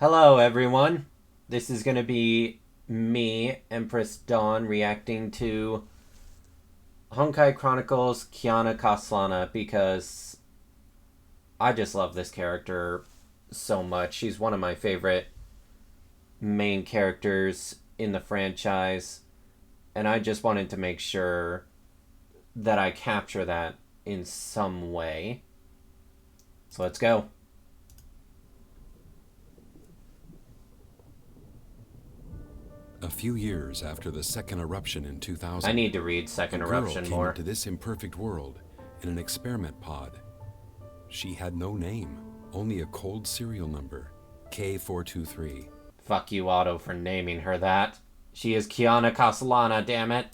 Hello, everyone. This is going to be me, Empress Dawn, reacting to Honkai Chronicles Kiana Kaslana because I just love this character so much. She's one of my favorite main characters in the franchise, and I just wanted to make sure that I capture that in some way. So let's go. A few years after the second eruption in 2000, I need to read Second Eruption came more. into this imperfect world in an experiment pod. She had no name, only a cold serial number, K423. Fuck you, Otto, for naming her that. She is Kiana Kaslana, damn it.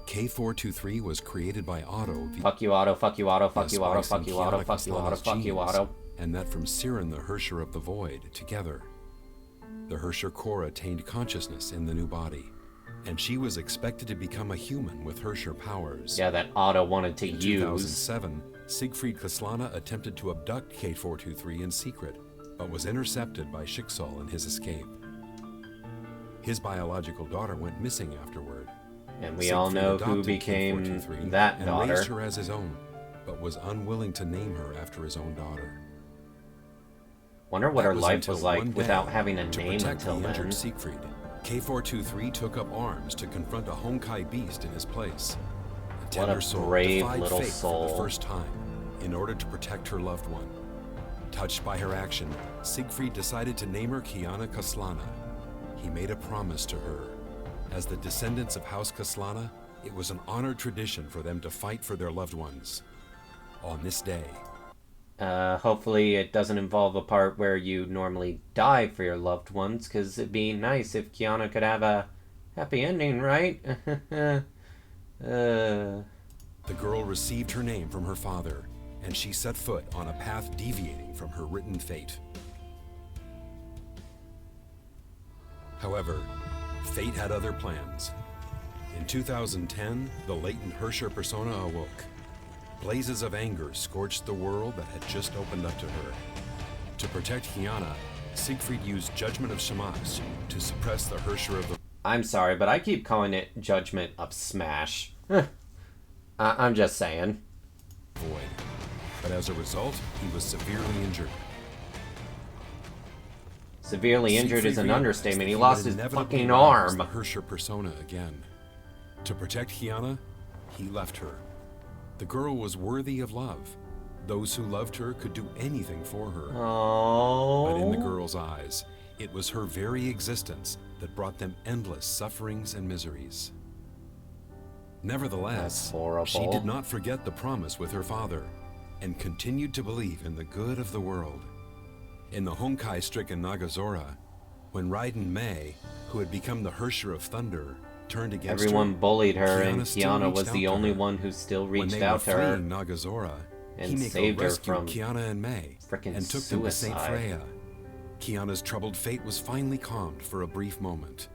K423 was created by Otto. Fuck you, Otto, fuck you, Otto, fuck you, Otto, fuck you, Otto, fuck you, Otto, fuck you, Otto. And that from Siren the Hersher of the Void together. The Hersher core attained consciousness in the new body, and she was expected to become a human with Hersher powers. Yeah, that Otto wanted to In use. 2007, Siegfried Kaslana attempted to abduct K423 in secret, but was intercepted by Schicksal in his escape. His biological daughter went missing afterward. And we all know who became that daughter. And raised her as his own, but was unwilling to name her after his own daughter. Wonder what her life until was like one day, without having a to name protect until the then. injured Siegfried, K423 took up arms to confront a Honkai beast in his place. A What a tender soul brave defied little fate for soul. the first time in order to protect her loved one. Touched by her action, Siegfried decided to name her Kiana Kaslana. He made a promise to her. As the descendants of House Kaslana, it was an honored tradition for them to fight for their loved ones. On this day, Hopefully it doesn't involve a part where you normally die for your loved ones, because it'd be nice if Kiana could have a happy ending, right? the girl received her name from her father, and she set foot on a path deviating from her written fate. However, fate had other plans. In 2010, the latent Hersher persona awoke. Blazes of anger scorched the world that had just opened up to her. To protect Kiana, Siegfried used Judgment of Shamash to suppress the Hersher of the I'm sorry, but I keep calling it Judgment of Smash. I'm just saying. Void. But as a result, he was severely injured. Severely injured is an Siegfried understatement. He realized lost that his inevitably fucking rise arm. the Hersher persona again. To protect Kiana, he left her. The girl was worthy of love. Those who loved her could do anything for her. Oh. But in the girl's eyes, it was her very existence that brought them endless sufferings and miseries. Nevertheless, That's horrible. she did not forget the promise with her father and continued to believe in the good of the world. In the Honkai-stricken Nagazora, when Raiden Mei, who had become the Hersher of Thunder, turned against Everyone her, bullied her, and still Kiana reached was out the to only her. one who still When reached they out were to her fleeing Nagazora, and Himeko saved her rescued from Kiana and Mei frickin' and took them to Saint suicide. Freya. Kiana's troubled fate was finally calmed for a brief moment.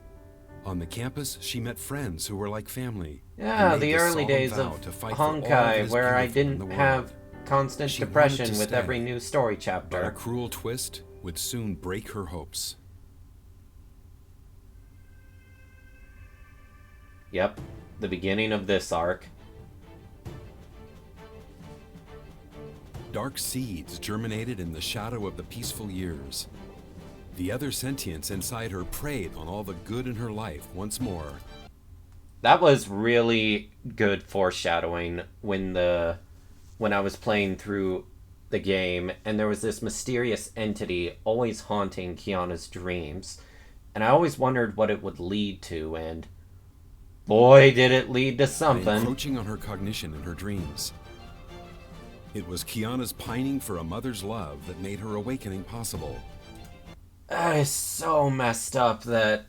On the campus, she met friends who were like family. Yeah, and made the early solemn days vow of to fight for all that Honkai, is where I beautiful in the didn't world. have constant She wanted depression to with stay, every new story But a chapter. cruel twist would soon break her hopes. Yep, the beginning of this arc. Dark seeds germinated in the shadow of the peaceful years. The other sentience inside her preyed on all the good in her life once more. That was really good foreshadowing when I was playing through the game, and there was this mysterious entity always haunting Kiana's dreams. And I always wondered what it would lead to, and boy, did it lead to And something. encroaching on her cognition in her dreams. It was Kiana's pining for a mother's love that made her awakening possible. That is so messed up that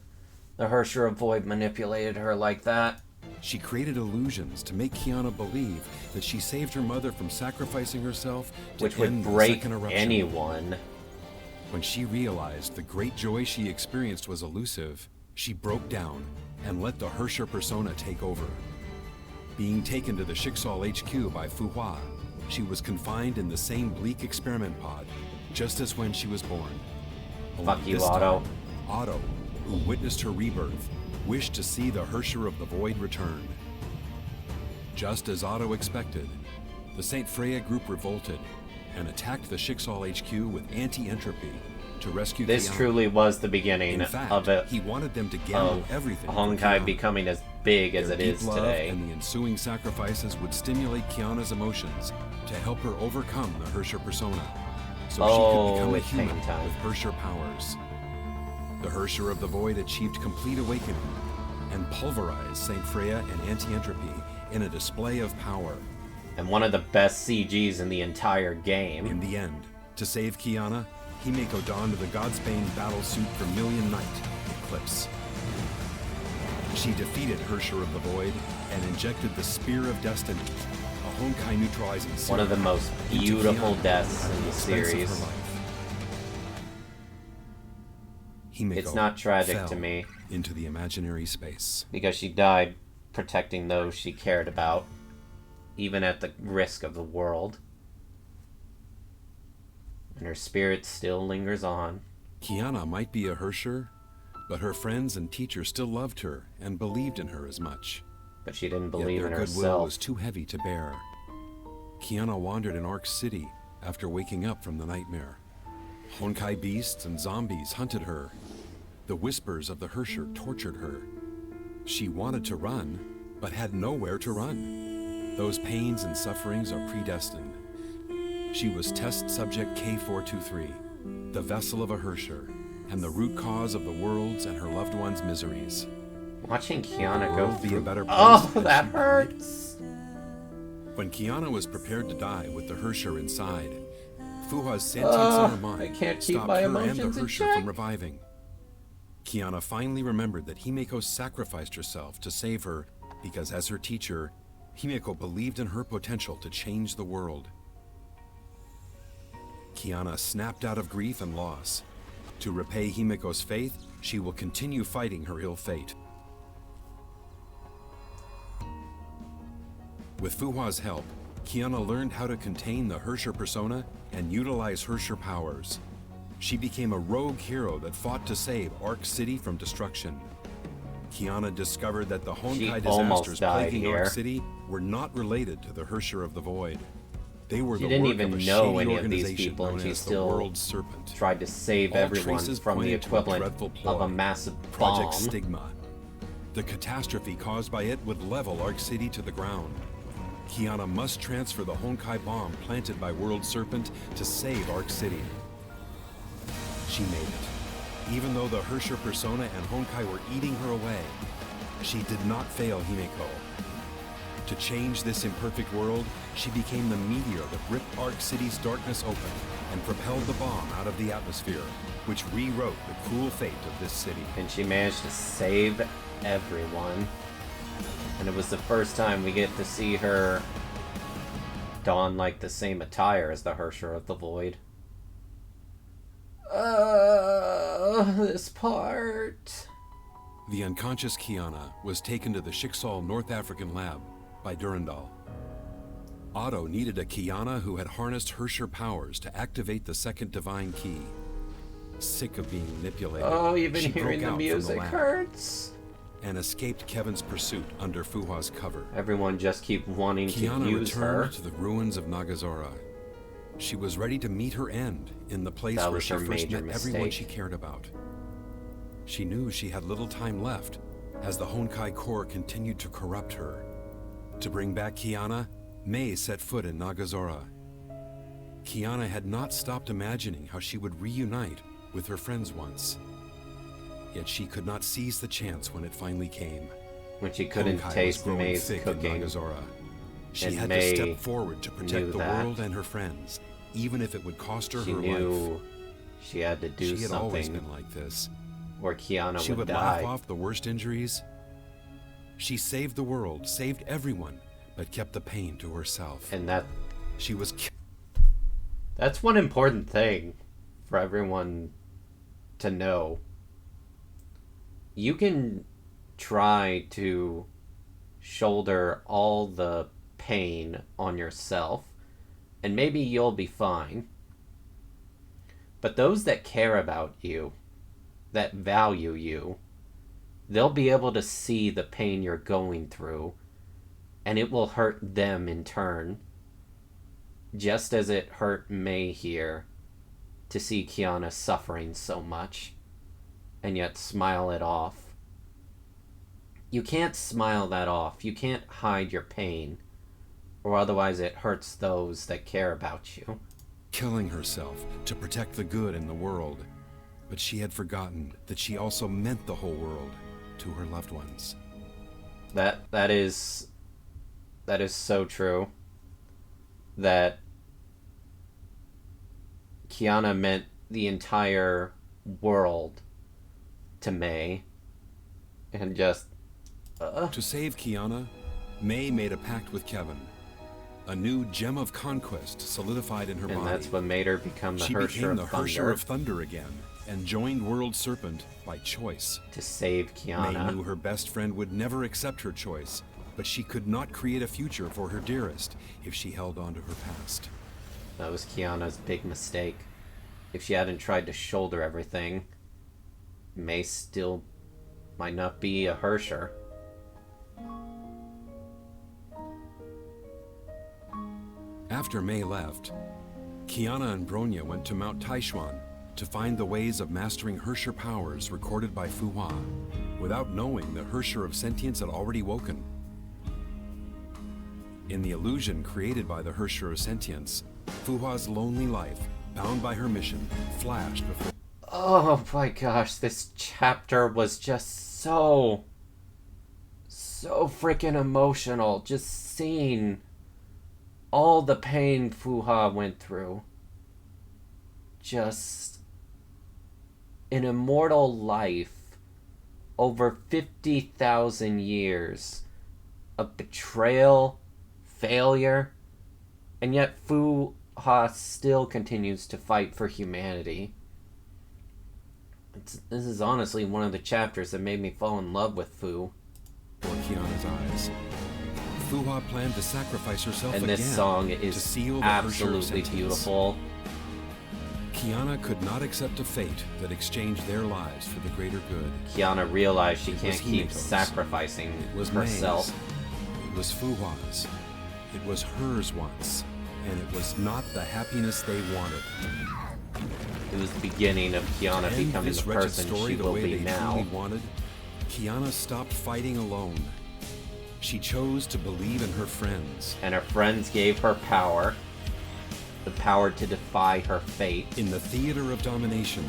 the Hersher of Void manipulated her like that. She created illusions to make Kiana believe that she saved her mother from sacrificing herself to Which would end the break second eruption. anyone. When she realized the great joy she experienced was elusive, she broke down and let the Hersher persona take over. Being taken to the Schicksal HQ by Fu Hua, she was confined in the same bleak experiment pod, just as when she was born. Fuck Only you, this Otto. time, Otto, who witnessed her rebirth, wished to see the Herrscher of the Void return. Just as Otto expected, the St. Freya group revolted and attacked the Schicksal HQ with anti-entropy to rescue This Kiana. truly was the beginning In fact, of it. he wanted them to gamble Of everything for Honkai Kiana. becoming as big as Their it is deep love today. and the ensuing sacrifices would stimulate Kiana's emotions to help her overcome the Herrscher persona, so she could become a it's human pain time. with Herrscher powers. The Herrscher of the Void achieved complete awakening and pulverized St. Freya and anti-entropy in a display of power. And one of the best CGs in the entire game. In the end, to save Kiana, Himeko donned the Godsbane battle suit for Million Night, Eclipse. She defeated Herrscher of the Void and injected the Spear of Destiny, a Honkai neutralizing serum, One of the most into beautiful Kiana deaths at in the the expense of her series. life. Himeko It's not tragic fell to me, into the imaginary space. because she died protecting those she cared about, even at the risk of the world. And her spirit still lingers on. Kiana might be a Herrscher, but her friends and teachers still loved her and believed in her as much. But she didn't Yet believe their in goodwill herself. was too heavy to bear. Kiana wandered in Ark City after waking up from the nightmare. Honkai beasts and zombies hunted her. The whispers of the Herrscher tortured her. She wanted to run, but had nowhere to run. Those pains and sufferings are predestined. She was test subject K423, the vessel of a Herrscher, and the root cause of the world's and her loved ones' miseries. Watching Kiana go World be a through... better place Oh, than that she died? hurts! When Kiana was prepared to die with the Herrscher inside, Fuha's sentience in her mind I can't keep stopped my her and the emotions in Herrscher check. from reviving. Kiana finally remembered that Himeko sacrificed herself to save her because, as her teacher, Himeko believed in her potential to change the world. Kiana snapped out of grief and loss. To repay Himeko's faith, she will continue fighting her ill fate. With Fuhua's help, Kiana learned how to contain the Herrscher persona and utilize Herrscher powers. She became a rogue hero that fought to save Ark City from destruction. Kiana discovered that the Honkai almost disasters died plaguing here. Ark City were not related to the Herrscher of the Void. They were She the didn't work even of a know shady any of these organization people, and known she as the still World Serpent. tried to save All everyone traces from the pointed to a equivalent dreadful of a ploy, massive Project bomb. Stigma. The catastrophe caused by it would level Ark City to the ground. Kiana must transfer the Honkai bomb planted by World Serpent to save Ark City. She made it. Even though the Herrscher persona and Honkai were eating her away, she did not fail Himeko. To change this imperfect world, she became the meteor that ripped Ark City's darkness open and propelled the bomb out of the atmosphere, which rewrote the cruel fate of this city. And she managed to save everyone. And it was the first time we get to see her don like the same attire as the Herrscher of the Void. This part. The unconscious Kiana was taken to the Schicksal North African lab by Durandal. Otto needed a Kiana who had harnessed Herrscher powers to activate the second divine key. Sick of being manipulated, Oh, even she hearing broke the out from music lab hurts. and escaped Kevin's pursuit under Fuhua's cover. Everyone just keep wanting Kiana to use her. returned to the ruins of Nagazora. She was ready to meet her end in the place That where was she her first major met everyone she mistake. cared about. She knew she had little time left as the Honkai core continued to corrupt her. To bring back Kiana, Mei set foot in Nagazora. Kiana had not stopped imagining how she would reunite with her friends once. Yet she could not seize the chance when it finally came. When she couldn't Honkai was taste growing May's thick cooking. in Nagazora. She and had Mei to step forward to knew protect the that. world and her friends, even if it would cost her She her knew life. she had to do She had always something been like this. or Kiana She would die. laugh off the worst injuries. She saved the world, saved everyone, but kept the pain to herself. And She was that's one important thing for everyone to know. You can try to shoulder all the pain on yourself, and maybe you'll be fine. But those that care about you, that value you, they'll be able to see the pain you're going through, and it will hurt them in turn. Just as it hurt May here to see Kiana suffering so much, and yet smile it off. You can't smile that off. You can't hide your pain, or otherwise it hurts those that care about you. Killing herself to protect the good in the world. But she had forgotten that she also meant the whole world to her loved ones. That is so true. That Kiana meant the entire world to May. And just... To save Kiana, May made a pact with Kevin. A new gem of conquest solidified in her body. And that's what made her become the She Hersher became the of Thunder. Hersher of Thunder again, and joined World Serpent by choice. To save Kiana. May knew her best friend would never accept her choice, but she could not create a future for her dearest if she held on to her past. That was Kiana's big mistake. If she hadn't tried to shoulder everything, May still might not be a Hersher. After May left, Kiana and Bronya went to Mount Taishuan to find the ways of mastering Hersher powers recorded by Fuhua, without knowing the Hersher of Sentience had already woken. In the illusion created by the Hersher of Sentience, Fuhua's lonely life, bound by her mission, flashed before... Oh my gosh, this chapter was just so freaking emotional. Just seeing all the pain Fuhua went through. Just an immortal life over 50,000 years of betrayal, failure, and yet Fuhua still continues to fight for humanity. This is honestly one of the chapters that made me fall in love with Fu. Before Kiana's eyes, Fuhua planned to sacrifice herself and again this song to is seal the absolutely Hersher of Sentience. beautiful. Kiana could not accept a fate that exchanged their lives for the greater good. Kiana realized she It can't was keep Hinato's. sacrificing It was herself. May's. It was Fuhua's. It was hers once, and it was not the happiness they wanted. It was the beginning of Kiana To end becoming this the wretched person story she the will way be they now. truly wanted, Kiana stopped fighting alone. She chose to believe in her friends. And her friends gave her power. The power to defy her fate. In the theater of domination,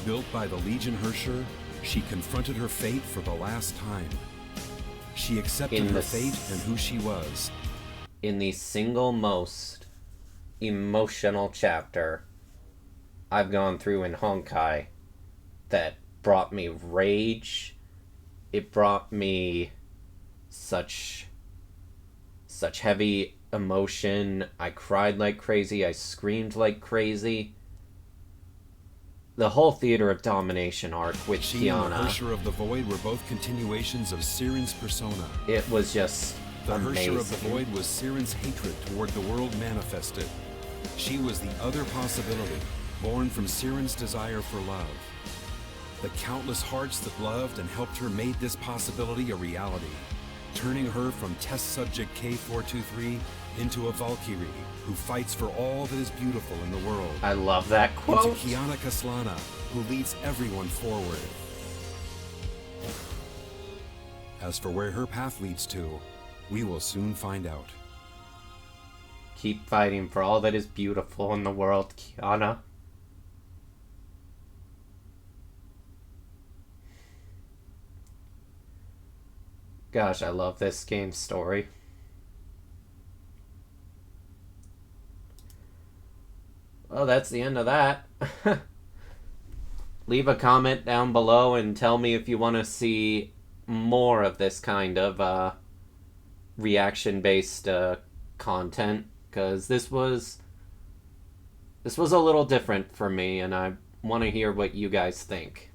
built by the Legion Hersher, she confronted her fate for the last time. She accepted her fate and who she was. In the single most emotional chapter I've gone through in Honkai that brought me rage. It brought me such heavy emotion. I cried like crazy. I screamed like crazy. The whole Theater of Domination arc with She and the Kiana. Hersher of the Void were both continuations of Siren's persona. It was just The amazing. Hersher of the Void was Siren's hatred toward the world manifested. She was the other possibility, born from Siren's desire for love. The countless hearts that loved and helped her made this possibility a reality, turning her from test subject K423 into a Valkyrie who fights for all that is beautiful in the world. I love that quote. Into Kiana Kaslana, who leads everyone forward. As for where her path leads to, we will soon find out. Keep fighting for all that is beautiful in the world, Kiana. Gosh, I love this game's story. Well, that's the end of that. Leave a comment down below and tell me if you want to see more of this kind of reaction-based content, because this was a little different for me, and I want to hear what you guys think.